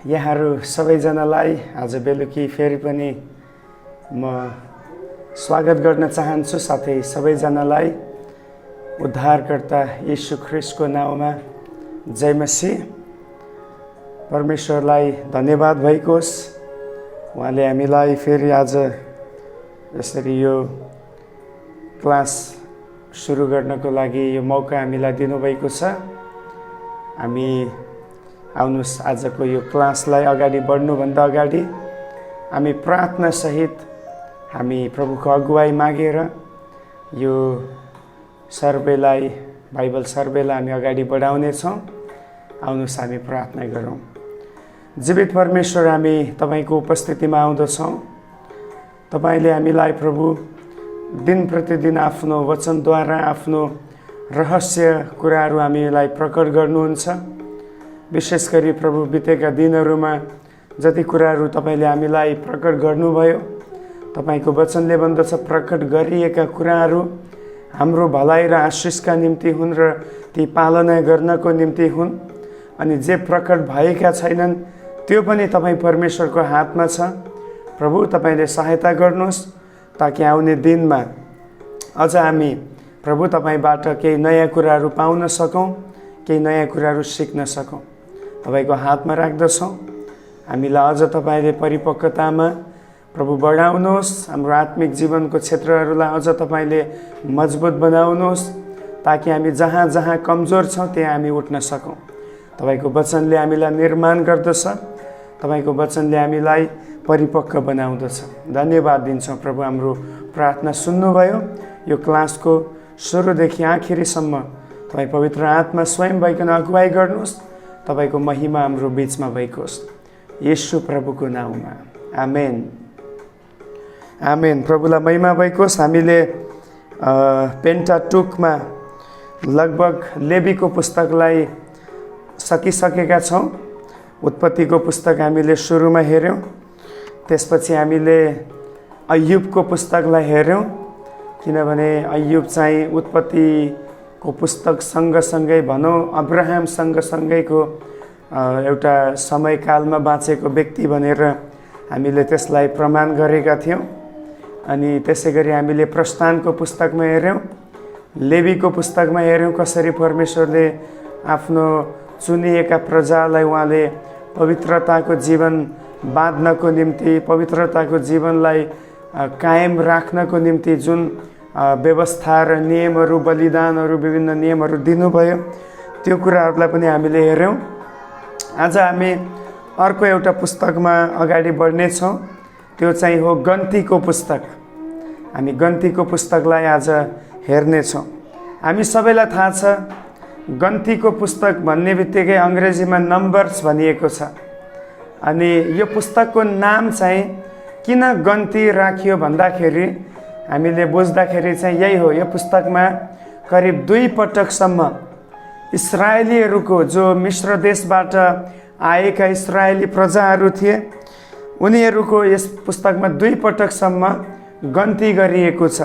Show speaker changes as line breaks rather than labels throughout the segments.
यहाँहरू सबैजनालाई आज बेलुकी फेरि पनि म स्वागत गर्न चाहन्छु। साथै सबैजनालाई उद्धारकर्ता येशू ख्रीष्टको नाउँमा जय मसीह। परमेश्वरलाई धन्यवाद भएको होस्, उहाँले हामीलाई फेरि आज यसरी यो क्लास सुरु गर्नको लागि यो मौका हामीलाई दिनुभएको छ। हामी आउनुहोस् आजको यो क्लासलाई अगाडि बढ्नुभन्दा अगाडि हामी प्रार्थना सहित हामी प्रभुको अगुवाई मागेर यो सर्वेलाई बाइबल सर्वेलाई हामी अगाडि बढाउनेछौँ। आउनुहोस् हामी प्रार्थना गरौँ। जीवित परमेश्वर, हामी तपाईको उपस्थितिमा आउँदछौँ। तपाईले हामीलाई प्रभु दिन प्रतिदिन आफ्नो वचनद्वारा आफ्नो रहस्य कुराहरू हामीलाई प्रकट गर्नुहुन्छ। विशेष गरी प्रभु बितेका दिनहरूमा जति कुराहरू तपाईले हामीलाई प्रकट गर्नुभयो, तपाईको वचनले भन्दछ प्रकट गरिएका कुराहरू हाम्रो भलाइ र आशिषका निम्ति हुन् र ती पालना गर्नको निम्ति हुन्। अनि जे प्रकट भएका छैनन् त्यो पनि तपाईँ परमेश्वरको हातमा छ। प्रभु तपाईले सहायता गर्नुहोस् ताकि आउने दिनमा अझ हामी प्रभु तपाईबाट केही नयाँ कुराहरू पाउन सकौँ, केही नयाँ कुराहरू सिक्न सकौँ। तपाईको हातमा राख्दछौँ। हामीलाई अझ तपाईले परिपक्वतामा प्रभु बढाउनुहोस्। हाम्रो आत्मिक जीवनको क्षेत्रहरूलाई अझ तपाईले मजबुत बनाउनुहोस् ताकि हामी जहाँ जहाँ कमजोर छौँ त्यहाँ हामी उठ्न सकौँ। तपाईको वचनले हामीलाई निर्माण गर्दछ, तपाईको वचनले हामीलाई परिपक्व बनाउँदछ। धन्यवाद दिन्छौँ प्रभु, हाम्रो प्रार्थना सुन्नुभयो। यो क्लासको सुरुदेखि आखिरीसम्म तपाईँ पवित्र आत्मा स्वयं भइकन अगुवाई गर्नुहोस्। तपाईको महिमा हाम्रो बीचमा भएको होस्, येशू प्रभुको नाउँमा, आमेन आमेन। प्रभुलाई महिमा भएको होस्। हामीले पेन्टाटुकमा लगभग लेवीको पुस्तकलाई सकिसकेका छौँ। उत्पत्तिको पुस्तक हामीले सुरुमा हेऱ्यौँ, त्यसपछि हामीले अय्युबको पुस्तकलाई हेऱ्यौँ। किनभने अय्युब चाहिँ उत्पत्तिको पुस्तक सँगसँगै भनौँ अब्राहम सँगसँगैको एउटा समयकालमा बाँचेको व्यक्ति भनेर हामीले त्यसलाई प्रमाण गरेका थियौँ। अनि त्यसै गरी हामीले प्रस्थानको पुस्तकमा हेऱ्यौँ, लेवीको पुस्तकमा हेऱ्यौँ कसरी परमेश्वरले आफ्नो चुनिएका प्रजालाई उहाँले पवित्रताको जीवन बाँध्नको निम्ति, पवित्रताको जीवनलाई कायम राख्नको निम्ति जुन व्यवस्था र नियमहरू, बलिदानहरू, विभिन्न नियमहरू दिनुभयो, त्यो कुराहरूलाई पनि हामीले हेऱ्यौँ। आज हामी अर्को एउटा पुस्तकमा अगाडि बढ्नेछौँ। त्यो चाहिँ हो गन्तीको पुस्तक। हामी गन्तीको पुस्तकलाई आज हेर्नेछौँ। हामी सबैलाई थाहा छ गन्तीको पुस्तक भन्ने बित्तिकै अङ्ग्रेजीमा नम्बर्स भनिएको छ। अनि यो पुस्तकको नाम चाहिँ किन गन्ती राखियो भन्दाखेरि हामीले बुझ्दाखेरि चाहिँ यही हो। यो पुस्तकमा करिब 2 पटकसम्म इस्राएलीहरूको जो मिश्र देशबाट आएका इस्राएली प्रजाहरू थिए, उनीहरूको यस पुस्तकमा 2 पटकसम्म गन्ती गरिएको छ।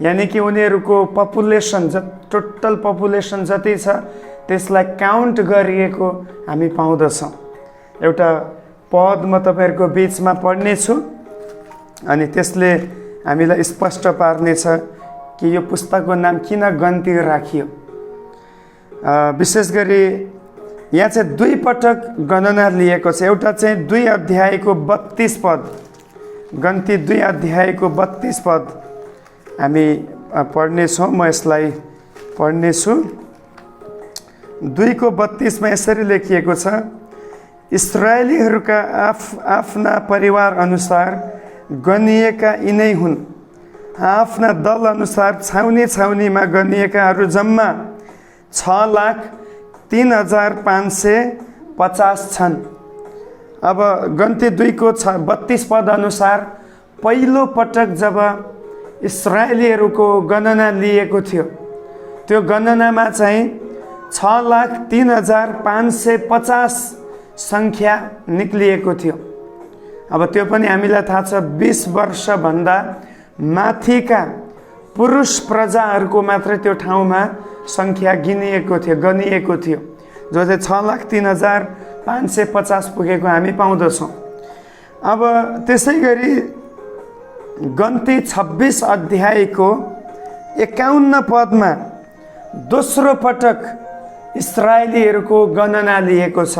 यानि कि उनीहरूको पपुलेसन, टोटल पपुलेसन जति छ त्यसलाई काउन्ट गरिएको हामी पाउँदछौँ। एउटा पद म तपाईँहरूको बिचमा पढ्नेछु अनि त्यसले हामीलाई स्पष्ट पार्नेछ कि यो पुस्तकको नाम किन गन्ती राखियो। विशेष गरी यहाँ चाहिँ 2 पटक गणना लिएको छ। एउटा चाहिँ 2 अध्यायको 32 पद, गन्ती 2 अध्यायको 32 पद हामी पढ्नेछौँ। म यसलाई पढ्नेछु। 2 को 32 मा यसरी लेखिएको छ, इस्राएलीहरूका आफ्ना परिवार अनुसार गनिएका यिनै हुन्। आफ्ना दल अनुसार छाउनी छाउनीमा गनिएकाहरू जम्मा 6,03,550 छन्। अब गन्ती 2 को 32 पद अनुसार पहिलो पटक जब इस्राएलीहरूको गणना लिएको थियो, त्यो गणनामा चाहिँ 6,03,550 सङ्ख्या निक्लिएको थियो। अब त्यो पनि हामीलाई थाहा छ 20 वर्षभन्दा माथिका पुरुष प्रजाहरूको मात्रै त्यो ठाउँमा सङ्ख्या गनिएको थियो, जो चाहिँ 6,03,550 550 पुगेको हामी पाउँदछौँ। अब त्यसै गरी गन्ती 26 अध्यायको 51 पदमा दोस्रो पटक इस्राएलीहरूको गणना लिएको छ,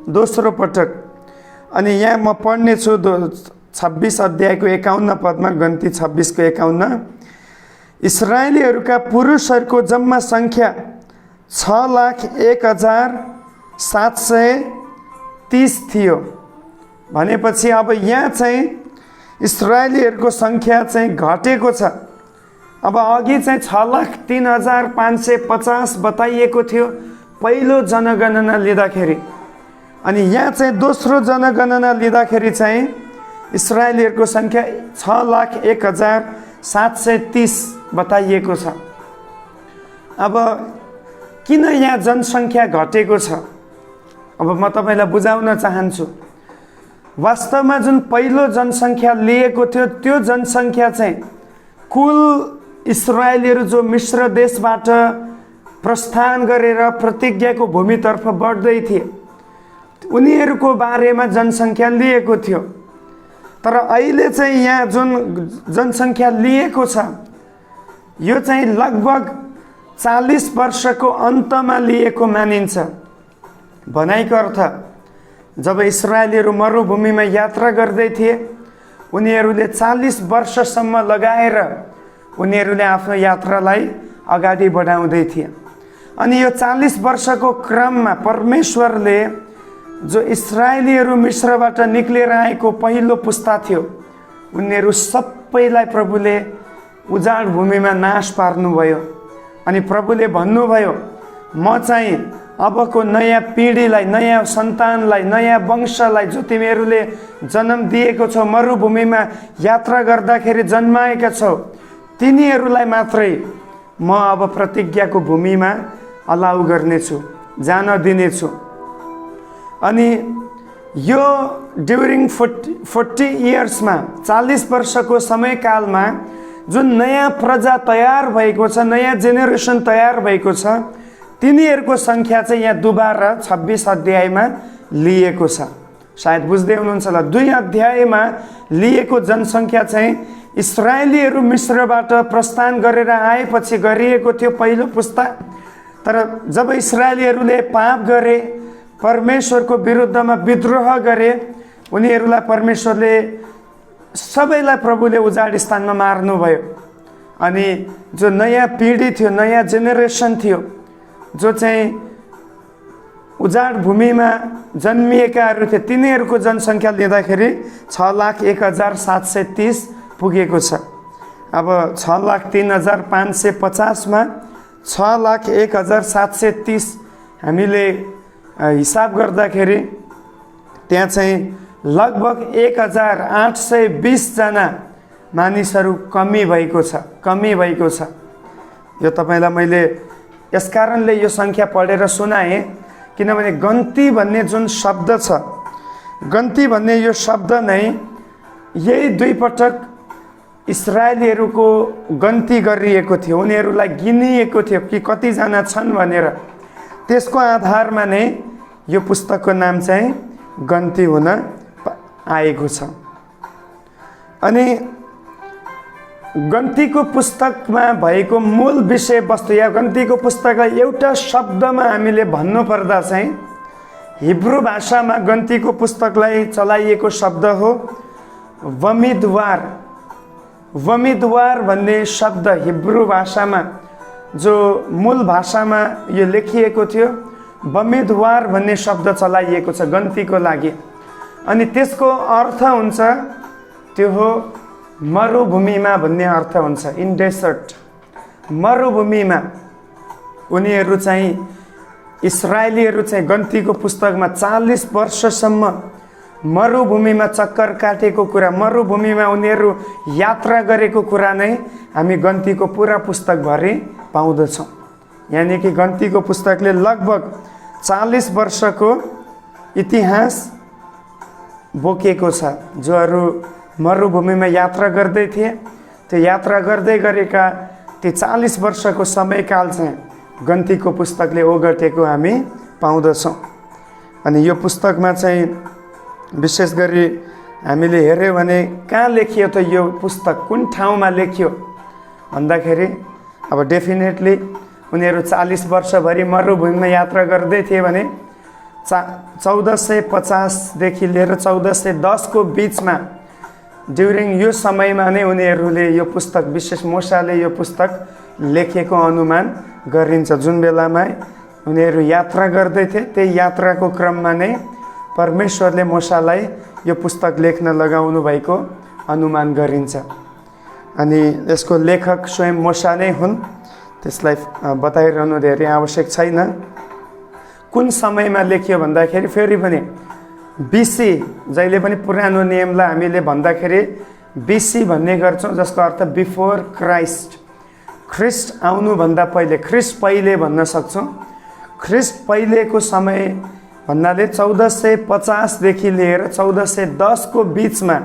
दोस्रो पटक। अनि यहाँ म पढ्नेछु 26 अध्यायको 51 पदमा, गन्ती 26 को 51। इस्राएलीहरूका पुरुषहरूको जम्मा सङ्ख्या 6,01,730 थियो भनेपछि अब यहाँ चाहिँ इस्राएलीहरूको सङ्ख्या चाहिँ घटेको छ। अब अघि चाहिँ 6,03,550 बताइएको थियो पहिलो जनगणना लिँदाखेरि, अनि यहाँ चाहिँ दोस्रो जनगणना लिँदाखेरि चाहिँ इस्राएलीहरूको सङ्ख्या 6,01,730 बताइएको छ। अब किन यहाँ जनसङ्ख्या घटेको छ, अब म तपाईँलाई बुझाउन चाहन्छु। वास्तवमा जुन पहिलो जनसङ्ख्या लिएको थियो त्यो जनसङ्ख्या चाहिँ कुल इस्राएलीहरू जो मिश्र देशबाट प्रस्थान गरेर प्रतिज्ञाको भूमितर्फ बढ्दै थिए उनीहरूको बारेमा जनसङ्ख्या लिएको थियो। तर अहिले चाहिँ यहाँ जुन जनसङ्ख्या लिएको छ यो चाहिँ लगभग 40 वर्षको अन्तमा लिएको मानिन्छ। भनाइको अर्थ जब इस्राएलीहरू मरुभूमिमा यात्रा गर्दै थिए उनीहरूले 40 वर्षसम्म लगाएर उनीहरूले आफ्नो यात्रालाई अगाडि बढाउँदै थिए। अनि यो 40 वर्षको क्रममा परमेश्वरले जो इस्राएलीहरू मिश्रबाट निक्लेर आएको पहिलो पुस्ता थियो उनीहरू सबैलाई प्रभुले उजाड भूमिमा नाश पार्नुभयो। अनि प्रभुले भन्नुभयो म चाहिँ अबको नयाँ पिँढीलाई, नयाँ सन्तानलाई, नयाँ वंशलाई जो तिमीहरूले जन्म दिएको छौ, मरुभूमिमा यात्रा गर्दाखेरि जन्माएका छौ, तिनीहरूलाई मात्रै म अब प्रतिज्ञाको भूमिमा अलाउ गर्नेछु, जान दिनेछु। अनि यो ड्युरिङ 40 इयर्समा 40 वर्षको समयकालमा जुन नयाँ प्रजा तयार भएको छ, नयाँ जेनेरेसन तयार भएको छ, तिनीहरूको सङ्ख्या चाहिँ यहाँ दुबारा 26 अध्यायमा लिएको छ। सायद बुझ्दै हुनुहुन्छ होला, 2 अध्यायमा लिएको जनसङ्ख्या चाहिँ इस्राएलीहरू मिश्रबाट प्रस्थान गरेर आएपछि गरिएको थियो पहिलो पुस्ता। तर जब इस्राएलीहरूले पाप गरे, परमेश्वरको विरुद्धमा विद्रोह गरे, उनीहरूलाई परमेश्वरले सबैलाई प्रभुले उजाड स्थानमा मार्नुभयो। अनि जो नयाँ पिँढी थियो, नयाँ जेनेरेसन थियो, जो चाहिँ उजाड भूमिमा जन्मिएकाहरू थिए, तिनीहरूको जनसङ्ख्या लिँदाखेरि 6,01,730 पुगेको छ। अब 6,03,550 मा 6,01,730 हामीले हिसाब गर्दाखेरि त्यहाँ चाहिँ लगभग 1,820 जना मानिसहरू कमी भएको छ। यो तपाईँलाई मैले यस कारणले यो सङ्ख्या पढेर सुनाएँ किनभने गन्ती भन्ने जुन शब्द छ, गन्ती भन्ने यो शब्द नै यही 2 पटक इस्राएलीहरूको गन्ती गरिएको थियो, उनीहरूलाई गिनिएको थियो कि कतिजना छन् भनेर। त्यसको आधारमा नै यो पुस्तकको नाम चाहिँ गन्ती हुन आएको छ। अनि गन्तीको पुस्तकमा भएको मूल विषयवस्तु या गन्तीको पुस्तकलाई एउटा शब्दमा हामीले भन्नुपर्दा चाहिँ हिब्रू भाषामा गन्तीको पुस्तकलाई चलाइएको शब्द हो बमिदवार। बमिदवार भन्ने शब्द हिब्रू भाषामा जो मूल भाषामा यो लेखिएको थियो, बमिदवार भन्ने शब्द चलाइएको छ गन्तीको लागि। अनि त्यसको अर्थ हुन्छ त्यो हो मरुभूमिमा भन्ने अर्थ हुन्छ, इन डेसर्ट, मरुभूमिमा। उनीहरू चाहिँ इस्राएलीहरू चाहिँ गन्तीको पुस्तकमा 40 वर्षसम्म मरुभूमिमा चक्कर काटेको कुरा, मरुभूमिमा उनीहरू यात्रा गरेको कुरा नै हामी गन्तीको पुरा पुस्तकभरि पाउँदछौँ। यानि कि गन्तीको पुस्तकले लगभग 40 वर्षको इतिहास बोकेको छ। जोहरू मरुभूमिमा यात्रा गर्दै थिए, त्यो यात्रा गर्दै गरेका त्यो 40 वर्षको समयकाल चाहिँ गन्तीको पुस्तकले ओगटेको हामी पाउँदछौँ। अनि यो पुस्तकमा चाहिँ विशेष गरी हामीले हेर्यौँ भने कहाँ लेखियो त यो पुस्तक, कुन ठाउँमा लेखियो भन्दाखेरि अब डेफिनेटली उनीहरू 40 वर्षभरि मरुभूमिमा यात्रा गर्दै थिए भने 1450 देखि लिएर 1410 को बिचमा ड्युरिङ यो समयमा नै उनीहरूले यो पुस्तक, विशेष मोसाले यो पुस्तक लेखेको अनुमान गरिन्छ। जुन बेलामा उनीहरू यात्रा गर्दै थिए त्यही यात्राको क्रममा नै परमेश्वरले मोसालाई यो पुस्तक लेख्न लगाउनु भएको अनुमान गरिन्छ। अनि यसको लेखक स्वयं मोसा नै हुन्, त्यसलाई बताइरहनु धेरै आवश्यक छैन। कुन समयमा लेखियो भन्दाखेरि फेरि पनि बीसी, जहिले पनि पुरानो नियमलाई हामीले भन्दाखेरि बीसी भन्ने गर्छौँ, जसको अर्थ बिफोर क्राइस्ट, ख्रिस्ट आउनुभन्दा पहिले, ख्रिस्ट पहिले भन्न सक्छौँ। ख्रिस्ट पहिलेको समय भन्नाले 1450 देखि लिएर 1410 को बिचमा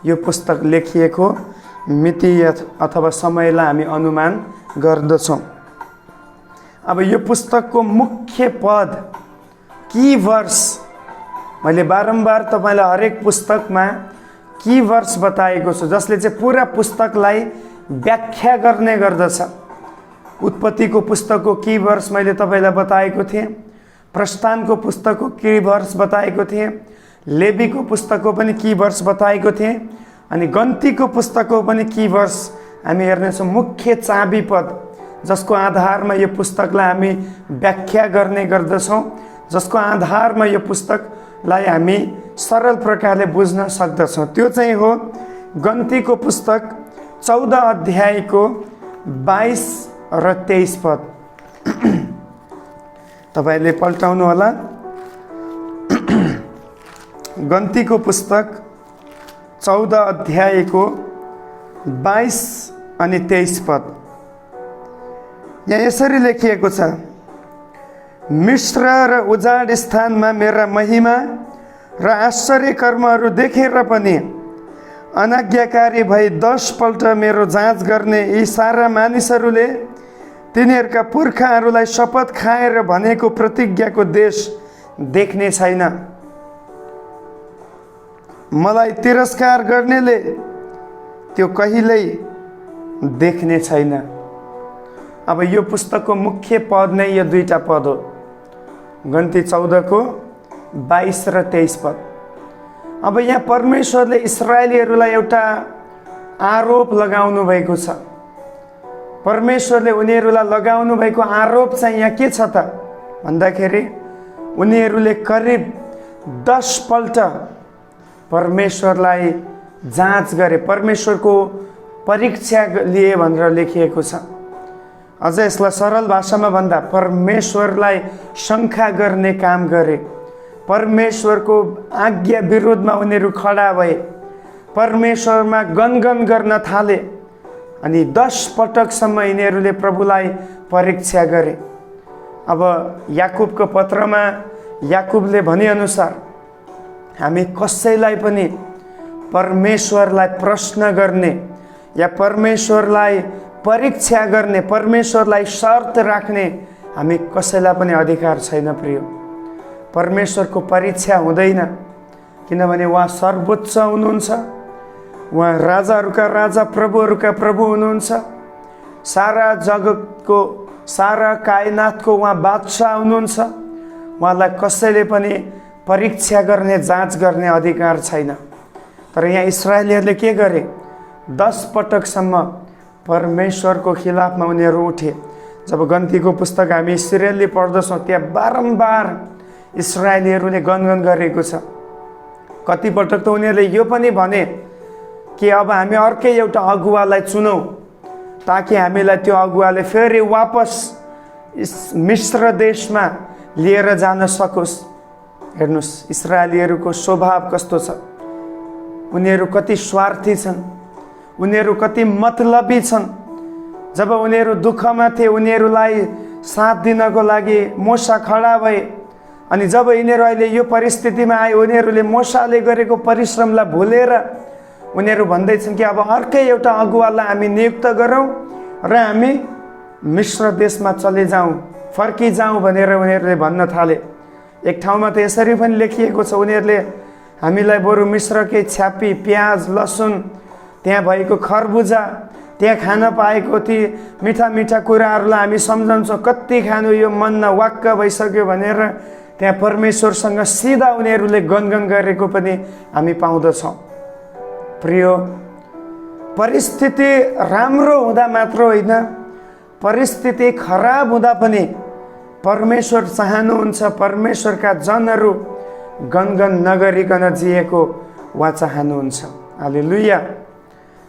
यो पुस्तक लेखिएको मिति अथवा समयलाई हामी अनुमान गर्दछौँ। अब यो पुस्तकको मुख्य पद, की वर्स, मैले बारम्बार तपाईँलाई हरेक पुस्तकमा की वर्स बताएको छु, जसले चाहिँ पुरा पुस्तकलाई व्याख्या गर्ने गर्दछ। उत्पत्तिको पुस्तकको की वर्स मैले तपाईँलाई बताएको थिएँ, प्रस्थानको पुस्तकको की वर्स बताएको थिएँ, लेवीको पुस्तकको पनि की वर्स बताएको थिएँ, अनि गन्तीको पुस्तकको पनि की वर्स हामी हेर्नेछौँ। मुख्य चाबी पद जसको आधारमा यो पुस्तकलाई हामी व्याख्या गर्ने गर्दछौँ, जसको आधारमा यो पुस्तकलाई हामी सरल प्रकारले बुझ्न सक्दछौँ, त्यो चाहिँ हो गन्तीको पुस्तक 14 अध्यायको 22 र 23 पद। तपाईले पल्टाउनु होला। गन्तीको पुस्तक 14 अध्यायको 22 अनि 23 पद। यहाँ यसरी लेखिएको छ, मिश्र र उजाड स्थानमा मेरा महिमा र आश्चर्य कर्महरू देखेर पनि अनाज्ञाकारी भई 10 पल्ट मेरो जाँच गर्ने यी सारा मानिसहरूले तिनीहरूका पुर्खाहरूलाई शपथ खाएर भनेको प्रतिज्ञाको देश देख्ने छैन। मलाई तिरस्कार गर्नेले त्यो कहिल्यै देख्ने छैन। अब यो पुस्तकको मुख्य पद नै यो दुईटा पद हो, गन्ती 14 को 22 र 23 पद। अब यहाँ परमेश्वरले इस्राएलीहरूलाई एउटा आरोप लगाउनु भएको छ। परमेश्वरले उनीहरूलाई लगाउनु भएको आरोप चाहिँ यहाँ के छ त भन्दाखेरि उनीहरूले करिब 10 पल्ट परमेश्वरलाई जाँच गरे, परमेश्वरको परीक्षा लिए भनेर लेखिएको छ। अझ यसलाई सरल भाषामा भन्दा परमेश्वरलाई शङ्का गर्ने काम गरे, परमेश्वरको आज्ञा विरोधमा उनीहरू खडा भए, परमेश्वरमा गनगन गर्न थाले, अनि 10 पटकसम्म यिनीहरूले प्रभुलाई परीक्षा गरे। अब याकुबको पत्रमा याकुबले भनेअनुसार हामी कसैलाई पनि परमेश्वरलाई प्रश्न गर्ने या परमेश्वरलाई परीक्षा गर्ने, परमेश्वरलाई शर्त राख्ने हामी कसैलाई पनि अधिकार छैन प्रिय। परमेश्वरको परीक्षा हुँदैन, किनभने उहाँ सर्वोच्च हुनुहुन्छ, उहाँ राजाहरूका राजा प्रभुहरूका प्रभु हुनुहुन्छ, सारा जगतको, सारा कायनातको उहाँ बादशाह हुनुहुन्छ। उहाँलाई कसैले पनि परीक्षा गर्ने, जाँच गर्ने अधिकार छैन। तर यहाँ इस्राएलीहरूले के गरे, 10 पटकसम्म परमेश्वरको खिलाफमा उनीहरू उठे। जब गन्तीको पुस्तक हामी सिरियल्ली पढ्दछौँ त्यहाँ बारम्बार इस्राएलीहरूले गनगन गरेको छ। कति पटक त उनीहरूले यो पनि भने कि अब हामी अर्कै एउटा अगुवालाई चुनौँ ताकि हामीलाई त्यो अगुवाले फेरि वापस मिश्र देशमा लिएर जान सकोस्। हेर्नुहोस् इस्राएलीहरूको स्वभाव कस्तो छ, उनीहरू कति स्वार्थी छन्, उनीहरू कति मतलबी छन्। जब उनीहरू दुःखमा थिए उनीहरूलाई साथ दिनको लागि मोसा खडा भए, अनि जब यिनीहरू अहिले यो परिस्थितिमा आए उनीहरूले मोसाले गरेको परिश्रमलाई भुलेर उनीहरू भन्दैछन् कि अब अर्कै एउटा अगुवालाई हामी नियुक्त गरौँ र हामी मिश्र देशमा चले जाउँ, फर्किजाउँ भनेर उनीहरूले भन्न थाले। एक ठाउँमा त यसरी पनि लेखिएको छ, उनीहरूले हामीलाई बरु मिश्रकै छ्यापी, प्याज, लसुन, त्यहाँ भएको खरबुजा, त्यहाँ खान पाएको ती मिठा मिठा कुराहरूलाई हामी सम्झन्छौँ। कति खानु, यो मन न वाक्क भइसक्यो भनेर त्यहाँ परमेश्वरसँग सिधा उनीहरूले गनगन गरेको पनि हामी पाउँदछौँ। प्रियो, परिस्थिति राम्रो हुँदा मात्र होइन, परिस्थिति खराब हुँदा पनि परमेश्वर चाहनुहुन्छ परमेश्वरका जनहरू गनगन नगरिकन जिएको वा चाहनुहुन्छ। हालेलुया।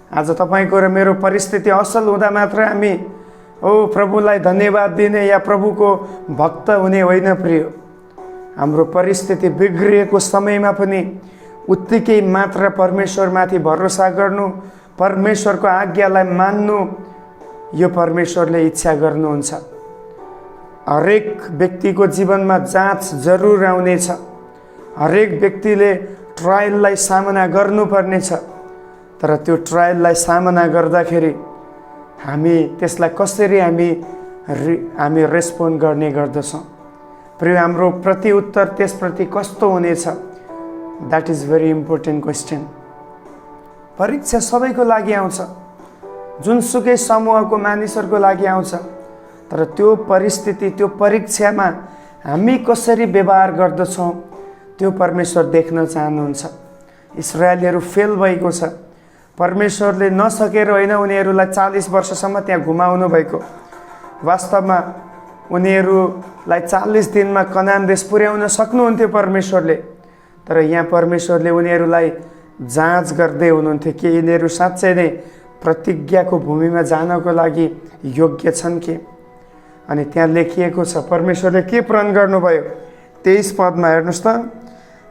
आज तपाईँको र मेरो परिस्थिति असल हुँदा मात्र हामी प्रभुलाई धन्यवाद दिने या प्रभुको भक्त हुने होइन। प्रियो, हाम्रो परिस्थिति बिग्रिएको समयमा पनि उत्तिकै मात्र परमेश्वरमाथि भरोसा गर्नु, परमेश्वरको आज्ञालाई मान्नु, यो परमेश्वरले इच्छा गर्नुहुन्छ। हरेक व्यक्तिको जीवनमा जाँच जरुर आउनेछ। हरेक व्यक्तिले ट्रायललाई सामना गर्नुपर्नेछ। तर त्यो ट्रायललाई सामना गर्दाखेरि हामी त्यसलाई कसरी हामी रेस्पोन्ड गर्ने गर्दछौँ। प्रिय, हाम्रो प्रतिउत्तर त्यसप्रति कस्तो हुनेछ? That is very important question. परीक्षा सबैको लागि आउँछ, जुनसुकै समूहको मानिसहरूको लागि आउँछ। तर त्यो परिस्थिति, त्यो परीक्षामा हामी कसरी व्यवहार गर्दछौँ त्यो परमेश्वर देख्न चाहनुहुन्छ। इस्राएलीहरू फेल भएको छ। परमेश्वरले नसकेर होइन उनीहरूलाई 40 वर्षसम्म त्यहाँ घुमाउनु भएको। वास्तवमा उनीहरूलाई 40 दिनमा कनान देश पुर्याउन सक्नुहुन्थ्यो परमेश्वरले। तर यहाँ परमेश्वरले उनीहरूलाई जाँच गर्दै हुनुहुन्थ्यो कि यिनीहरू साँच्चै नै प्रतिज्ञाको भूमिमा जानको लागि योग्य छन् कि। अनि त्यहाँ लेखिएको छ परमेश्वरले के प्रण गर्नुभयो। 23 पदमा हेर्नुहोस् त,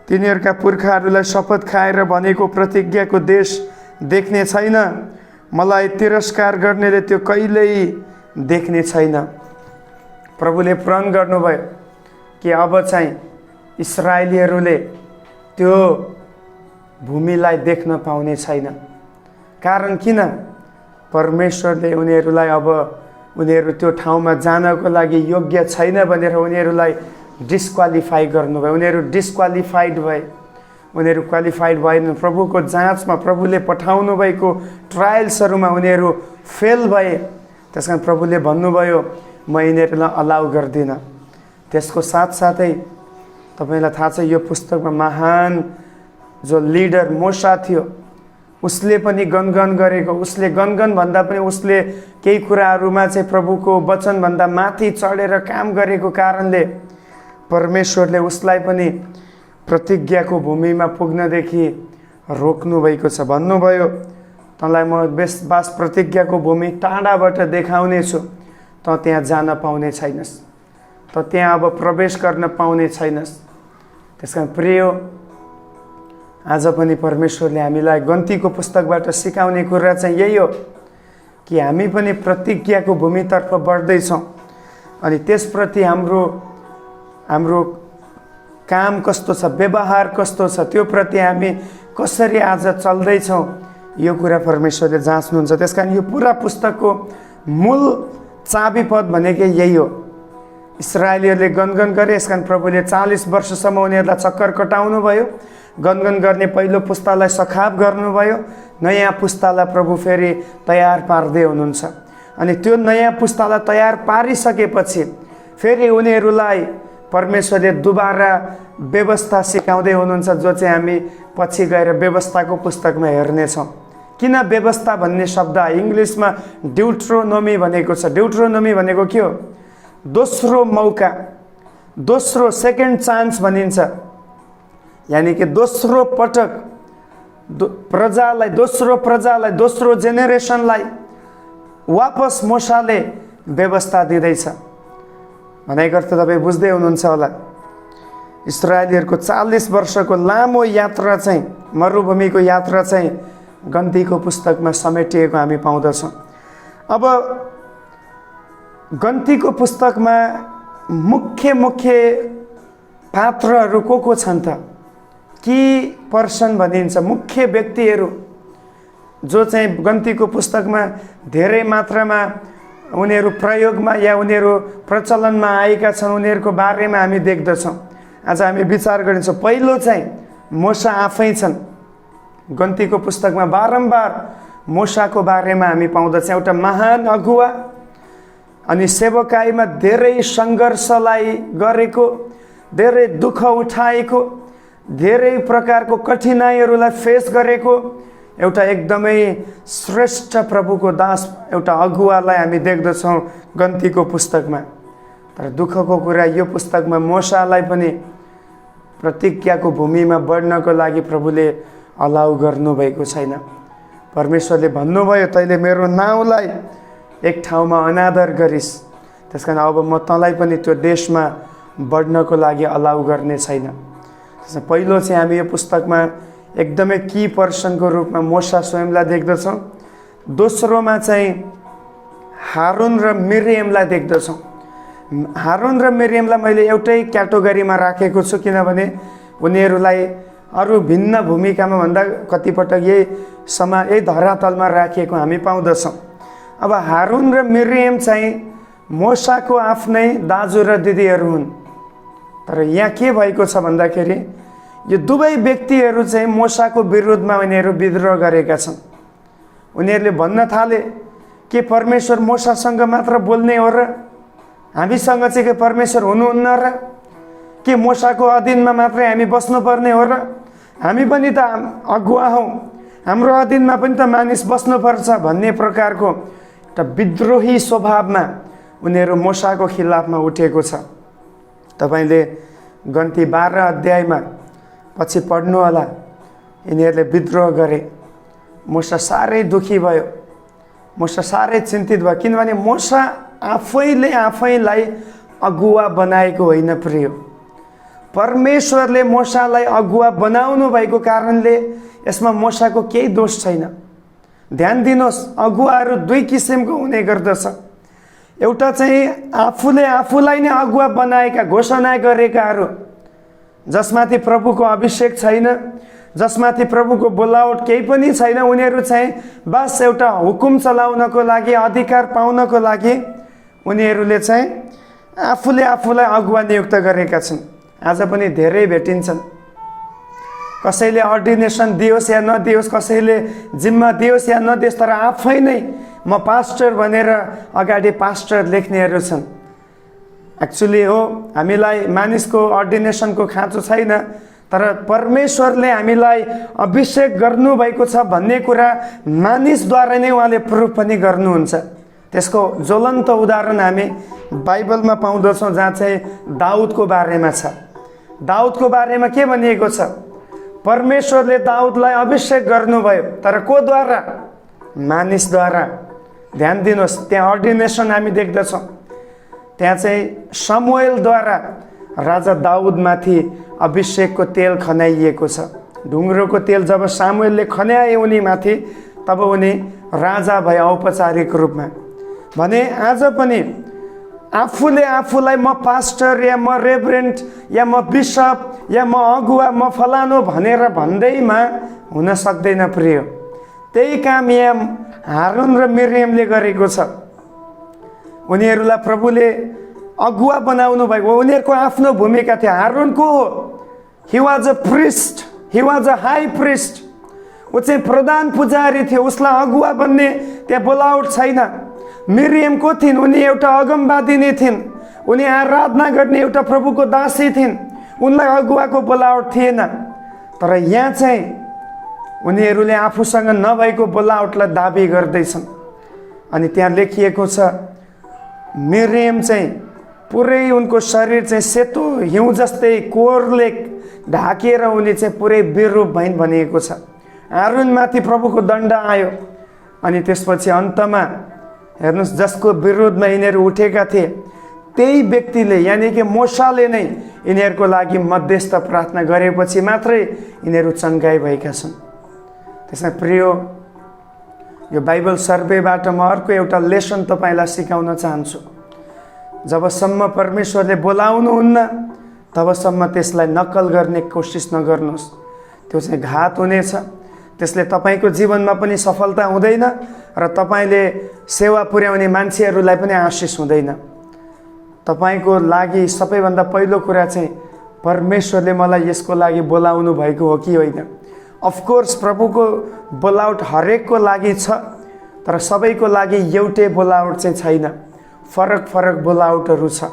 तिनीहरूका पुर्खाहरूलाई शपथ खाएर भनेको प्रतिज्ञाको देश देख्ने छैन, मलाई तिरस्कार गर्नेले त्यो कहिल्यै देख्ने छैन। प्रभुले प्रण गर्नुभयो कि अब चाहिँ इस्राएलीहरूले त्यो भूमिलाई देख्न पाउने छैन। कारण किन? परमेश्वरले उनीहरूलाई अब उनीहरू त्यो ठाउँमा जानको लागि योग्य छैन भनेर उनीहरूलाई डिस्क्वालिफाई गर्नुभयो। उनीहरू डिस्क्वालिफाइड भए, उनीहरू क्वालिफाइड भएन। प्रभुको जाँचमा प्रभुले पठाउनु भएको ट्रायल्सहरूमा उनीहरू फेल भए। त्यस कारण प्रभुले भन्नुभयो म यिनीहरूलाई अलाउ गर्दिनँ। त्यसको साथसाथै तपाईँलाई थाहा छ यो पुस्तकमा महान जो लिडर मोसा थियो, उसले पनि गनगन गरेको। उसले गनगन भन्दा पनि उसले केही कुराहरूमा चाहिँ प्रभुको वचनभन्दा माथि चढेर काम गरेको कारणले परमेश्वरले उसलाई पनि प्रतिज्ञाको भूमिमा पुग्नदेखि रोक्नु भएको छ। भन्नुभयो तँलाई म बास प्रतिज्ञाको भूमि टाढाबाट देखाउने छु, त त्यहाँ जान पाउने छैनस्, त त्यहाँ अब प्रवेश गर्न पाउने छैनस्। त्यस कारण प्रिय, आज पनि परमेश्वरले हामीलाई गन्तीको पुस्तकबाट सिकाउने कुरा चाहिँ यही हो कि हामी पनि प्रतिज्ञाको भूमितर्फ बढ्दैछौँ। अनि त्यसप्रति हाम्रो काम कस्तो छ, व्यवहार कस्तो छ, त्यो प्रति हामी कसरी आज चल्दैछौँ, यो कुरा परमेश्वरले जाँच्नुहुन्छ। त्यस कारण यो पुरा पुस्तकको मूल चाबी पद भनेकै यही हो। इस्राएलीहरूले गनगन गरे, यस कारण प्रभुले 40 वर्षसम्म उनीहरूलाई चक्कर कटाउनु भयो। गनगन गर्ने पहिलो पुस्तालाई सखाप गर्नुभयो, नयाँ पुस्तालाई प्रभु फेरि तयार पार्दै हुनुहुन्छ। अनि त्यो नयाँ पुस्तालाई तयार पारिसकेपछि फेरि उनीहरूलाई परमेश्वरले दुबारा व्यवस्था सिकाउँदै हुनुहुन्छ, जो चाहिँ हामी पछि गएर व्यवस्थाको पुस्तकमा हेर्नेछौँ। किन व्यवस्था भन्ने शब्द इङ्ग्लिसमा ड्युट्रोनोमी भनेको छ। ड्युट्रोनोमी भनेको के हो? दोस्रो मौका, दोस्रो सेकेन्ड चान्स भनिन्छ। यानि कि दोस्रो पटक दोस्रो जेनेरेसनलाई वापस मोसाले व्यवस्था दिँदैछ भनेको अर्थ तपाईँ बुझ्दै हुनुहुन्छ होला। इस्राएलीहरूको 40 वर्षको लामो यात्रा चाहिँ, मरुभूमिको यात्रा चाहिँ गन्तीको पुस्तकमा समेटिएको हामी पाउँदछौँ। अब गन्तीको पुस्तकमा मुख्य पात्रहरू को छन् त? की पर्सन भनिन्छ, मुख्य व्यक्तिहरू जो चाहिँ गन्तीको पुस्तकमा धेरै मात्रामा उनीहरू प्रयोगमा या उनीहरू प्रचलनमा आएका छन्, उनीहरूको बारेमा हामी देख्दछौँ। आज हामी विचार गरिन्छौँ। पहिलो चाहिँ मोसा आफै छन्। गन्तीको पुस्तकमा बारम्बार मोसाको बारेमा हामी पाउँदछौँ। एउटा महान अगुवा, अनि सेवकाईमा धेरै सङ्घर्षलाई गरेको, धेरै दुःख उठाएको, धेरै प्रकारको कठिनाइहरूलाई फेस गरेको एउटा एकदमै श्रेष्ठ प्रभुको दास, एउटा अगुवालाई हामी देख्दछौँ गन्तीको पुस्तकमा। तर दुःखको कुरा यो पुस्तकमा मोसालाई पनि प्रतिज्ञाको भूमिमा बढ्नको लागि प्रभुले अलाउ गर्नुभएको छैन। परमेश्वरले भन्नुभयो, तैँले मेरो नाउँलाई एक ठाउँमा अनादर गरिस्, त्यस कारण अब म तँलाई पनि त्यो देशमा बढ्नको लागि अलाउ गर्ने छैन। पहिलो चाहिँ हामी यो पुस्तकमा एकदमै की पर्सनको रूपमा मोसा स्वयंलाई देख्दछौँ। दोस्रोमा चाहिँ हारुन र मिरियमलाई देख्दछौँ। हारुन र मिरियमलाई मैले एउटै क्याटेगोरीमा राखेको छु, किनभने उनीहरूलाई अरू भिन्न भूमिकामा भन्दा कतिपटक यही धरातलमा राखिएको हामी पाउँदछौँ। अब हारुन र मिरियम चाहिँ मोसाको आफ्नै दाजु र दिदीहरू हुन्। तर यहाँ के भएको छ भन्दाखेरि यो दुवै व्यक्तिहरू चाहिँ मोसाको विरुद्धमा उनीहरू विद्रोह गरेका छन्। उनीहरूले भन्न थाले के परमेश्वर मोसासँग मात्र बोल्ने हो र? हामीसँग चाहिँ के परमेश्वर हुनुहुन्न र? के मोसाको अधीनमा मात्रै हामी बस्नुपर्ने हो र? हामी पनि त अगुवा हौँ, हाम्रो अधीनमा पनि त मानिस बस्नुपर्छ भन्ने प्रकारको एउटा विद्रोही स्वभावमा उनीहरू मोसाको खिलाफमा उठेको छ। तपाईँले गन्ती 12 अध्यायमा पछि पढ्नु होला। यिनीहरूले विद्रोह गरे। मोसा साह्रै दुखी भयो, मोसा साह्रै चिन्तित भयो, किनभने मोसा आफैले आफैलाई अगुवा बनाएको होइन। प्रिय, परमेश्वरले मोसालाई अगुवा बनाउनु भएको कारणले यसमा मोसाको केही दोष छैन। ध्यान दिनुहोस्, अगुवाहरू दुई किसिमको हुने गर्दछ। एउटा चाहिँ आफूले आफूलाई नै अगुवा बनाएका, घोषणा गरेकाहरू, जसमाथि प्रभुको अभिषेक छैन, जसमाथि प्रभुको बोलावट केही पनि छैन। उनीहरू चाहिँ बस एउटा हुकुम चलाउनको लागि, अधिकार पाउनको लागि उनीहरूले चाहिँ आफूले आफूलाई अगुवा नियुक्त गरेका छन्। आज पनि धेरै भेटिन्छन्। कसैले अर्डिनेसन दियोस् या नदियोस्, कसैले जिम्मा दियोस् या नदियोस्, तर आफै नै म पास्टर भनेर अगाडि पास्टर लेख्नेहरू छन्। एक्चुअली हो, हामीलाई मानिसको अर्डिनेसनको खाँचो छैन, तर परमेश्वरले हामीलाई अभिषेक गर्नुभएको छ भन्ने कुरा मानिसद्वारा नै उहाँले प्रुफ पनि गर्नुहुन्छ। त्यसको ज्वलन्त उदाहरण हामी बाइबलमा पाउँदछौँ, जहाँ चाहिँ दाउदको बारेमा छ। दाउदको बारेमा के भनिएको छ? परमेश्वरले दाउदलाई अभिषेक गर्नुभयो, तर कोद्वारा? मानिसद्वारा। ध्यान दिनुहोस्, त्यहाँ अर्डिनेसन हामी देख्दछौँ। त्यहाँ चाहिँ शमुएलद्वारा राजा दाउदमाथि अभिषेकको तेल खनाइएको छ। ढुङ्ग्रोको तेल जब सामुएलले खन्याए उनीमाथि, तब उनी राजा भए औपचारिक रूपमा। भने आज पनि आफूले आफूलाई म पास्टर या म रेभरेन्ट या म बिशप या म अगुवा म फलानु भनेर भन्दैमा हुन सक्दैन। प्रिय, त्यही काम यहाँ हारुन र मिरियमले गरेको छ। उनीहरूलाई प्रभुले अगुवा बनाउनु भएको। उनीहरूको आफ्नो भूमिका थियो। हारुन को हो? He was a priest, he was a high priest. ऊ चाहिँ प्रधान पुजारी थियो, उसलाई अगुवा बन्ने त्यहाँ बोलावट छैन। मिरियम को थिइन्? उनी एउटा अगमवादी नै थिइन्। उनी आराधना गर्ने एउटा प्रभुको दासी थिइन्। उनलाई अगुवाको बोलावट थिएन। तर यहाँ चाहिँ उनीहरूले आफूसँग नभएको बोलावटलाई दाबी गर्दैछन्। अनि त्यहाँ लेखिएको छ, मिरियम चाहिँ पुरै उनको शरीर चाहिँ सेतो हिउँ जस्तै कोरले ढाकेर उनी चाहिँ पुरै विरूप भइन् भनिएको छ। हारुनमाथि प्रभुको दण्ड आयो। अनि त्यसपछि अन्तमा हेर्नुहोस्, जसको विरुद्धमा यिनीहरू उठेका थिए, त्यही व्यक्तिले यानि कि मोसाले नै यिनीहरूको लागि मध्यस्थ प्रार्थना गरेपछि मात्रै यिनीहरू चङ्गाई भएका छन्। त्यसमा प्रिय, यो बाइबल सर्वेबाट म अर्को एउटा लेसन तपाईँलाई सिकाउन चाहन्छु। जबसम्म परमेश्वरले बोलाउनुहुन्न, तबसम्म त्यसलाई नक्कल गर्ने कोसिस नगर्नुहोस्। त्यो चाहिँ घात हुनेछ। त्यसले तपाईँको जीवनमा पनि सफलता हुँदैन र तपाईँले सेवा पुर्याउने मान्छेहरूलाई पनि आशिष हुँदैन। तपाईँको लागि सबैभन्दा पहिलो कुरा चाहिँ परमेश्वरले मलाई यसको लागि बोलाउनु भएको हो कि होइन। अफकोर्स प्रभुको बोलावट हरेकको लागि छ, तर सबैको लागि एउटै बोलावट चाहिँ छैन, फरक फरक बोलावटहरू छ।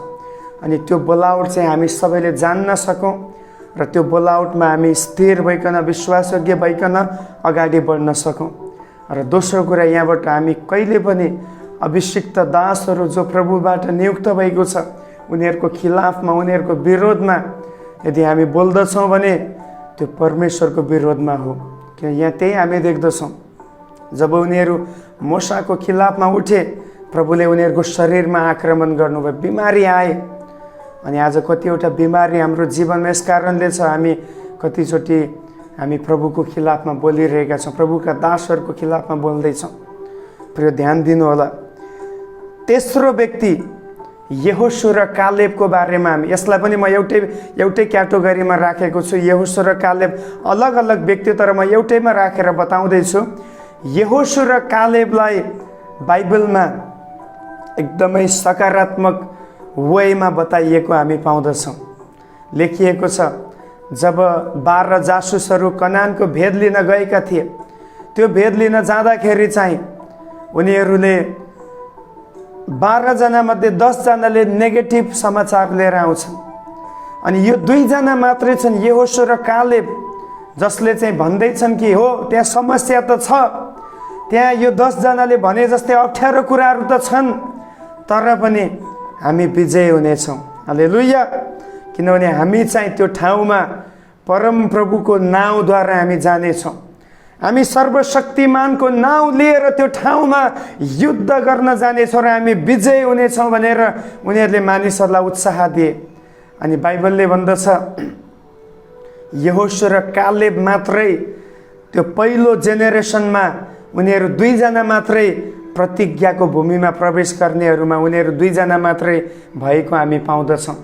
अनि त्यो बोलावट चाहिँ हामी सबैले जान्न सकौँ र त्यो बोलावटमा हामी स्थिर भइकन विश्वासयोग्य भइकन अगाडि बढ्न सकौँ। र दोस्रो कुरा, यहाँबाट हामी कहिले पनि अभिषिक्त दासहरू जो प्रभुबाट नियुक्त भएको छ उनीहरूको खिलाफमा, उनीहरूको विरोधमा यदि हामी बोल्दछौँ भने त्यो परमेश्वरको विरोधमा हो। किन यहाँ त्यही हामी देख्दछौँ, जब उनीहरू मूसाको खिलाफमा उठे प्रभुले उनीहरूको शरीरमा आक्रमण गर्नुभयो, बिमारी आए। अनि आज कतिवटा बिमारी हाम्रो जीवनमा यस कारणले छ, हामी कतिचोटि हामी प्रभुको खिलाफमा बोलिरहेका छौँ, प्रभुका दासहरूको खिलाफमा बोल्दैछौँ। प्रिय ध्यान दिनु होला। तेस्रो व्यक्ति यहोशू र कालेबको बारेमा हामी यसलाई पनि म एउटै क्याटेगोरीमा राखेको छु। यहोशू र कालेब अलग अलग व्यक्ति, तर म एउटैमा राखेर बताउँदैछु। यहोशू र कालेबलाई बाइबलमा एकदमै सकारात्मक वेमा बताइएको हामी पाउँदछौँ। लेखिएको छ, जब 12 जासुसहरू कनानको भेद लिन गएका थिए, त्यो भेद लिन जाँदाखेरि चाहिँ उनीहरूले 12 जना मध्ये 10 जनाले नेगेटिभ समाचार लिएर आउँछन्। अनि यो 2 जना मात्रै छन्, यहोशू र कालेब, जसले चाहिँ भन्दैछन् कि हो त्यहाँ समस्या त छ, त्यहाँ यो 10 जनाले भने जस्तै अप्ठ्यारो कुराहरू त छन्, तर पनि हामी विजय हुनेछौँ। हालेलुया। किनभने हामी चाहिँ त्यो ठाउँमा परम प्रभुको नाउँद्वारा हामी जानेछौँ। हामी सर्वशक्तिमानको नाउँ लिएर त्यो ठाउँमा युद्ध गर्न जानेछौँ र हामी विजय हुनेछौँ भनेर उनीहरूले मानिसहरूलाई उत्साह दिए। अनि बाइबलले भन्दछ यहोशू र कालेब मात्रै, त्यो पहिलो जेनेरेसनमा उनीहरू 2 जना मात्रै प्रतिज्ञाको भूमिमा प्रवेश गर्नेहरूमा उनीहरू 2 जना मात्रै भएको हामी पाउँदछौँ।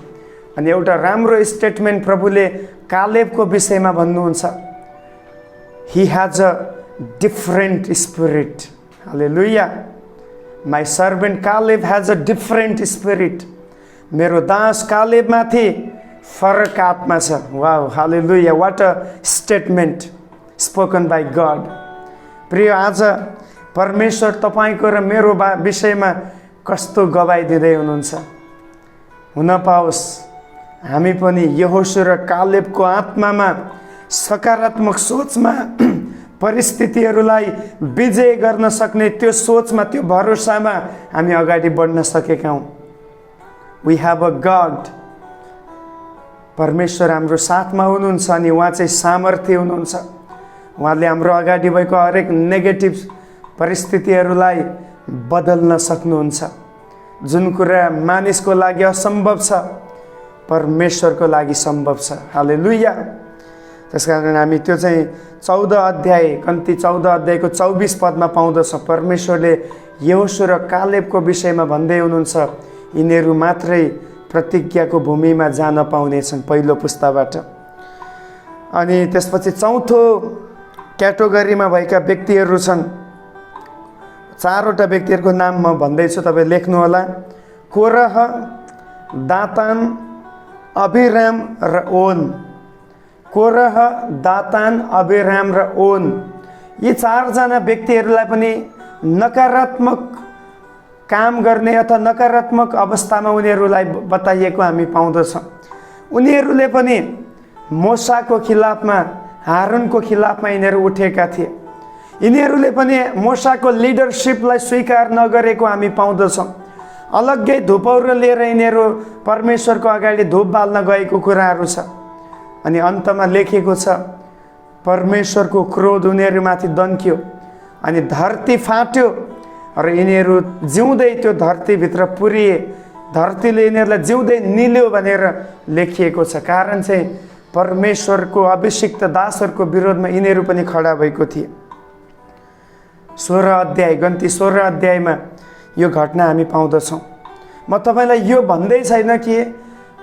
अनि एउटा राम्रो स्टेटमेन्ट प्रभुले कालेबको विषयमा भन्नुहुन्छ, He has a different spirit. Hallelujah. My servant Caleb has a different spirit. मेरो दास कालेब माथि फरक आत्मा छ। Wow, hallelujah, what a statement spoken by God. प्रिय, आज परमेश्वर तपाईको र मेरो विषयमा कस्तो गवाई दिँदै हुनुहुन्छ। हुन पाओस् हामी पनि यहोशू र कालेबको आत्मामा, सकारात्मक सोचमा परिस्थितिहरूलाई विजय गर्न सक्ने त्यो सोचमा, त्यो भरोसामा हामी अगाडि बढ्न सकेका हौँ। We have a God. परमेश्वर हाम्रो साथमा हुनुहुन्छ अनि उहाँ चाहिँ सामर्थ्य हुनुहुन्छ। उहाँले हाम्रो अगाडि भएको हरेक नेगेटिभ परिस्थितिहरूलाई बदल्न सक्नुहुन्छ। जुन कुरा मानिसको लागि असम्भव छ परमेश्वरको लागि सम्भव छ। हालेलुया। त्यसकारण हामी त्यो चाहिँ 14 अध्याय, कन्ती 14 अध्यायको 24 पदमा पाउँदछौँ। परमेश्वरले यहोशू र कालेबको विषयमा भन्दै हुनुहुन्छ, यिनीहरू मात्रै प्रतिज्ञाको भूमिमा जान पाउनेछन् पहिलो पुस्ताबाट। अनि त्यसपछि चौथो क्याटेगोरीमा भएका व्यक्तिहरू छन्। 4वटा व्यक्तिहरूको नाम म भन्दैछु, तपाईँ लेख्नु होला। कोरह, दातान, अभिराम र ओन। कोरह, दातान, अभिराम र ओन, यी 4 जना व्यक्तिहरूलाई पनि नकारात्मक काम गर्ने अथवा नकारात्मक अवस्थामा उनीहरूलाई बताइएको हामी पाउँदछौँ। उनीहरूले पनि मूसाको खिलाफमा, हारूनको खिलाफमा यिनीहरू उठेका थिए। यिनीहरूले पनि मूसाको लिडरसिपलाई स्वीकार नगरेको हामी पाउँदछौँ। अलग्गै धुपौरो लिएर यिनीहरू परमेश्वरको अगाडि धुप बाल्न गएको कुराहरू छ। अनि अन्तमा लेखेको छ, परमेश्वरको क्रोध उनीहरूमाथि दन्क्यो अनि धरती फाट्यो र यिनीहरू जिउँदै त्यो धरतीभित्र पुरिए। धरतीले यिनीहरूलाई जिउँदै निल्यो भनेर लेखिएको छ। कारण चाहिँ परमेश्वरको अभिषिक्त दासहरूको विरोधमा यिनीहरू पनि खडा भएको थिए। 16 अध्याय, गन्ती 16 अध्यायमा यो घटना हामी पाउँदछौँ। म तपाईँलाई यो भन्दै छैन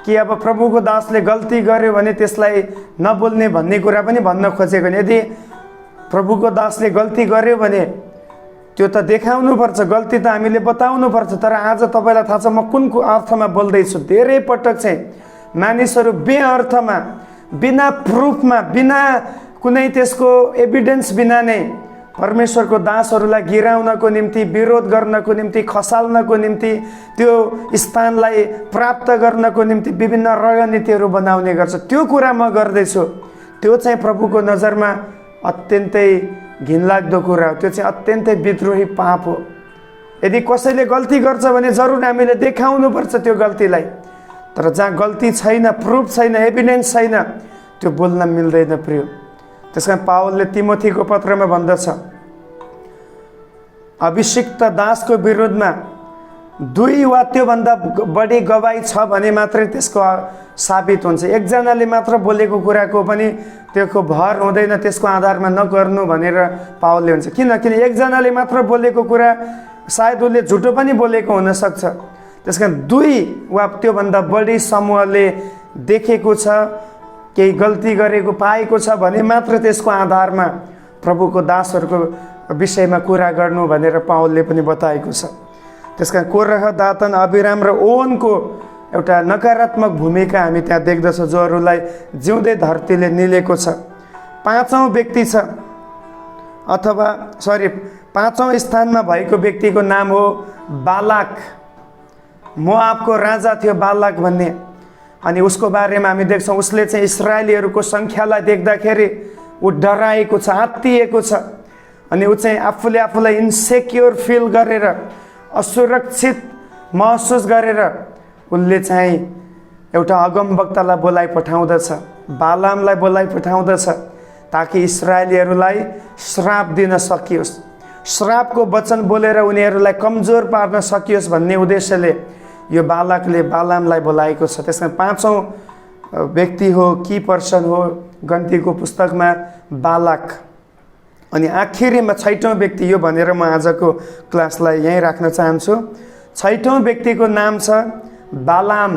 कि अब प्रभुको दासले गल्ती गर्यो भने त्यसलाई नबोल्ने भन्ने कुरा पनि भन्न खोजेको। यदि प्रभुको दासले गल्ती गर्यो भने त्यो त देखाउनुपर्छ, गल्ती त हामीले बताउनुपर्छ। तर आज तपाईँलाई थाहा छ म कुन अर्थमा बोल्दैछु। धेरै पटक चाहिँ मानिसहरू बेअर्थमा, बिना प्रुफमा, बिना कुनै त्यसको एभिडेन्स बिना नै परमेश्वरको दासहरूलाई गिराउनको निम्ति, विरोध गर्नको निम्ति, खसाल्नको निम्ति, त्यो स्थानलाई प्राप्त गर्नको निम्ति विभिन्न रणनीतिहरू बनाउने गर्छ। त्यो कुरा म गर्दैछु, त्यो चाहिँ प्रभुको नजरमा अत्यन्तै घिनलाग्दो कुरा हो। त्यो चाहिँ अत्यन्तै विद्रोही पाप हो। यदि कसैले गल्ती गर्छ भने जरुर हामीले देखाउनुपर्छ त्यो गल्तीलाई, तर जहाँ गल्ती छैन, प्रुफ छैन, एभिडेन्स छैन, त्यो बोल्न मिल्दैन प्रिय। त्यसकारण पावलले तिमोथीको पत्रमा भन्दछ, अभिषिक्त दासको विरुद्धमा 2 वा त्योभन्दा बढी गवाही छ भने मात्रै त्यसको साबित हुन्छ। एकजनाले मात्र बोलेको कुराको पनि त्यसको भर हुँदैन, त्यसको आधारमा नगर्नु भनेर पावलले हुन्छ। किनकि एकजनाले मात्र बोलेको कुरा सायद उसले झुटो पनि बोलेको हुनसक्छ। त्यसकारण 2 वा त्योभन्दा बढी समूहले देखेको छ, केही गल्ती गरेको पाएको छ भने मात्र त्यसको आधारमा प्रभुको दासहरूको विषयमा कुरा गर्नु भनेर पावलले पनि बताएको छ। त्यसकारण कोरह, दातन, अबिराम र ओवनको एउटा नकारात्मक भूमिका हामी त्यहाँ देख्दछौँ, जो अरूलाई जिउँदै धरतीले निलेको छ। 5औं व्यक्ति छ, अथवा 5औं स्थानमा भएको व्यक्तिको नाम हो बालाक। मोआबको राजा थियो बालाक भन्ने। अनि उसको बारेमा हामी देख्छौँ, उसले चाहिँ इस्राएलीहरूको सङ्ख्यालाई देख्दाखेरि ऊ डराएको छ, आत्तिएको छ। अनि ऊ चाहिँ आफूलाई इन्सेक्योर फिल गरेर, असुरक्षित महसुस गरेर उसले चाहिँ एउटा अगमवक्तालाई बोलाइ पठाउँदछ, बालामलाई बोलाइ पठाउँदछ, ताकि इस्राएलीहरूलाई श्राप दिन सकियोस्, श्रापको वचन बोलेर उनीहरूलाई कमजोर पार्न सकियोस् भन्ने उद्देश्यले यो बालाकले बालामलाई बोलाएको छ। त्यसमा 5औं व्यक्ति हो, की पर्सन हो गन्तीको पुस्तकमा बालाक। अनि आखिरीमा 6औं व्यक्ति यो भनेर म आजको क्लासलाई यहीँ राख्न चाहन्छु। 6औं व्यक्तिको नाम छ बालाम।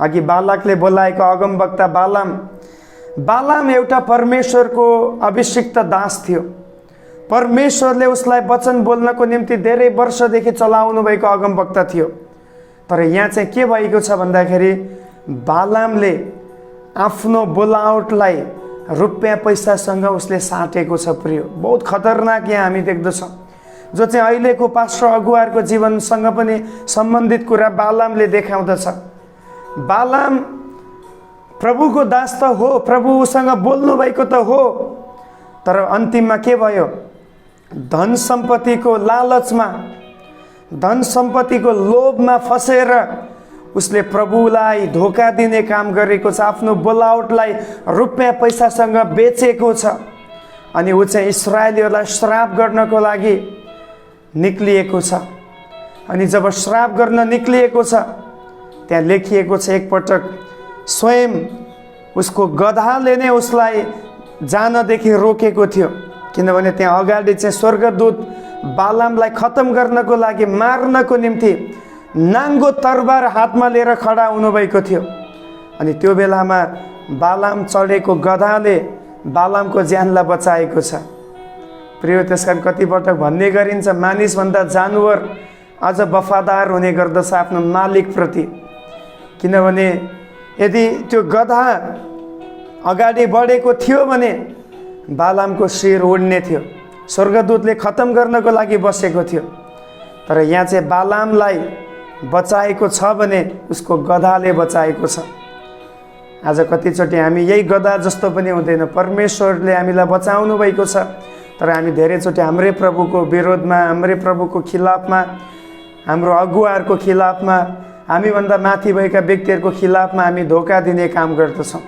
अघि बालाकले बोलाएको अगमवक्ता बालाम। बालाम एउटा परमेश्वरको अभिषिक्त दास थियो। परमेश्वरले उसलाई वचन बोल्नको निम्ति धेरै वर्षदेखि चलाउनु भएको अगमवक्ता थियो। तर यहाँ चाहिँ के भएको छ भन्दाखेरि बालामले आफ्नो बोलावटलाई रुपियाँ पैसासँग उसले साटेको छ प्रिय। बहुत खतरनाक यहाँ हामी देख्दछौँ, जो चाहिँ अहिलेको पास्टर अगुवाहरूको जीवनसँग पनि सम्बन्धित कुरा बालामले देखाउँदछ। बालाम प्रभुको दास त हो, प्रभु उसँग बोल्नु भएको त हो, तर अन्तिममा के भयो? धन सम्पत्तिको लालचमा, धन सम्पत्तिको लोभमा फसेर उसले प्रभुलाई धोका दिने काम गरेको छ। आफ्नो बोलावटलाई रुपियाँ पैसासँग बेचेको छ। अनि ऊ चाहिँ इस्राएलीहरूलाई श्राप गर्नको लागि निक्लिएको छ। अनि जब श्राप गर्न निक्लिएको छ, त्यहाँ लेखिएको छ एकपटक स्वयं उसको गधाले नै उसलाई जानदेखि रोकेको थियो। किनभने त्यहाँ अगाडि चाहिँ स्वर्गदूत बालामलाई खत्तम गर्नको लागि, मार्नको निम्ति नाङ्गो तरबार हातमा लिएर खडा हुनुभएको थियो। अनि त्यो बेलामा बालाम चढेको गधाले बालामको ज्यानलाई बचाएको छ। प्रिय, त्यसकारण कतिपटक भन्ने गरिन्छ, मानिसभन्दा जानवर अझ वफादार हुने गर्दछ आफ्नो मालिकप्रति। किनभने यदि त्यो गधा अगाडि बढेको थियो भने बालामको शिर उड्ने थियो। स्वर्गदूतले खत्तम गर्नको लागि बसेको थियो। तर यहाँ चाहिँ बालामलाई बचाएको छ भने उसको गधाले बचाएको छ। आज कतिचोटि हामी यही गधा जस्तो पनि हुँदैन। परमेश्वरले हामीलाई बचाउनु भएको छ, तर हामी धेरैचोटि हाम्रै प्रभुको विरोधमा, हाम्रै प्रभुको खिलाफमा, हाम्रो अगुवाहरूको खिलाफमा, हामीभन्दा माथि भएका व्यक्तिहरूको खिलाफमा हामी धोका दिने काम गर्दछौँ।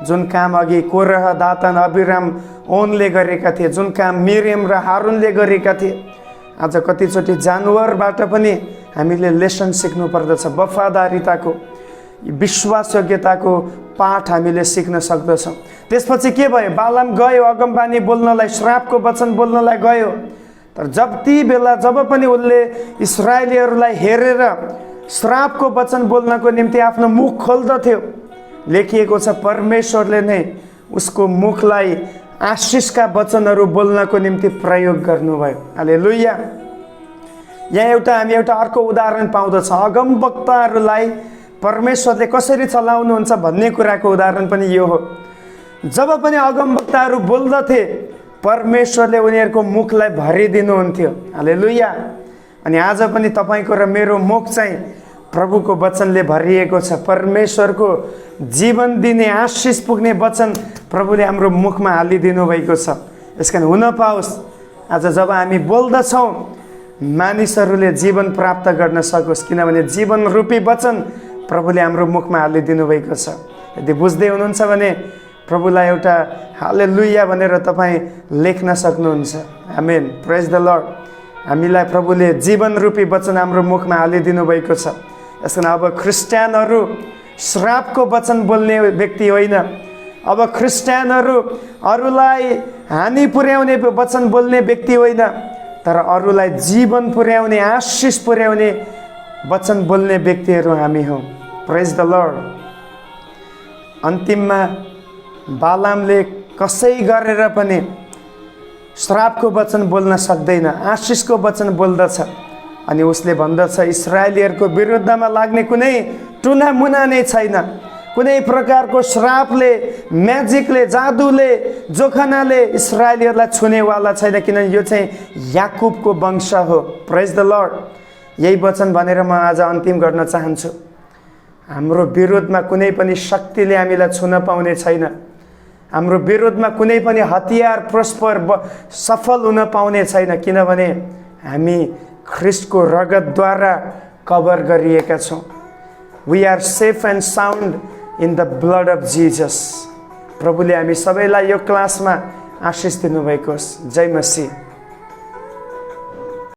जुन काम अघि कोरह, दातान, अबिराम, ओनले गरेका थिए, जुन काम मिरियम र हारुनले गरेका थिए, आज कतिचोटि जानवरबाट पनि हामीले लेसन सिक्नु पर्दछ। वफादारिताको, विश्वासयोग्यताको पाठ हामीले सिक्न सक्दछौँ। त्यसपछि के भयो? बालाम गयो अगमबानी बोल्नलाई, श्रापको वचन बोल्नलाई गयो। तर जति बेला जब पनि उसले इस्राएलीहरूलाई हेरेर श्रापको वचन बोल्नको निम्ति आफ्नो मुख खोल्दथ्यो, लेखिएको छ परमेश्वरले नै उसको मुखलाई आशिषका वचनहरू बोल्नको निम्ति प्रयोग गर्नुभयो। हालेलुया। यहाँ हामी एउटा अर्को उदाहरण पाउँदछौँ। अगमवक्ताहरूलाई परमेश्वरले कसरी चलाउनुहुन्छ भन्ने कुराको उदाहरण पनि यो हो। जब पनि अगमवक्ताहरू बोल्दथे परमेश्वरले उनीहरूको मुखलाई भरिदिनुहुन्थ्यो। हालेलुया। अनि आज पनि तपाईँको र मेरो मुख चाहिँ प्रभुको वचनले भरिएको छ। परमेश्वरको जीवन दिने आशिष पुग्ने वचन प्रभुले हाम्रो मुखमा हालिदिनु भएको छ। यसकारण हुन पाओस् आज जब हामी बोल्दछौँ मानिसहरूले जीवन प्राप्त गर्न सकोस्, किनभने जीवन रूपी वचन प्रभुले हाम्रो मुखमा हालिदिनु भएको छ। यदि बुझ्दै हुनुहुन्छ भने प्रभुलाई एउटा हालेलुया भनेर तपाईँ लेख्न सक्नुहुन्छ। आमेन, प्रेज द लर्ड। हामीलाई प्रभुले जीवन रूपी वचन हाम्रो मुखमा हालिदिनु भएको छ। यसकारण अब क्रिस्चियनहरू श्रापको वचन बोल्ने व्यक्ति होइन। अब क्रिस्चियनहरू अरूलाई हानि पुर्याउने वचन बोल्ने व्यक्ति होइन, तर अरूलाई जीवन पुर्याउने आशिष पुर्याउने वचन बोल्ने व्यक्तिहरू हामी हौँ। प्रेज द लर्ड। अन्तिममा बालामले कसै गरेर पनि श्रापको वचन बोल्न सक्दैन, आशिषको वचन बोल्दछ। अनि उसले भन्दछ इस्राएलीहरूको विरुद्धमा लाग्ने कुनै टुनामुना नै छैन। कुनै प्रकारको श्रापले, म्याजिकले, जादुले, जोखनाले इस्राएलीहरूलाई छुनेवाला छैन, किनभने यो चाहिँ याकुबको वंश हो। प्रेज द लर्ड। यही वचन भनेर म आज अन्तिम गर्न चाहन्छु। हाम्रो विरोधमा कुनै पनि शक्तिले हामीलाई छुन पाउने छैन। हाम्रो विरोधमा कुनै पनि हतियार सफल हुन पाउने छैन, किनभने हामी ख्रिस्टको रगतद्वारा कभर गरिएका छौँ। We are safe and sound in the blood of Jesus. प्रभुले हामी सबैलाई यो क्लासमा आशिष दिनुभएको होस्। जय मसीह।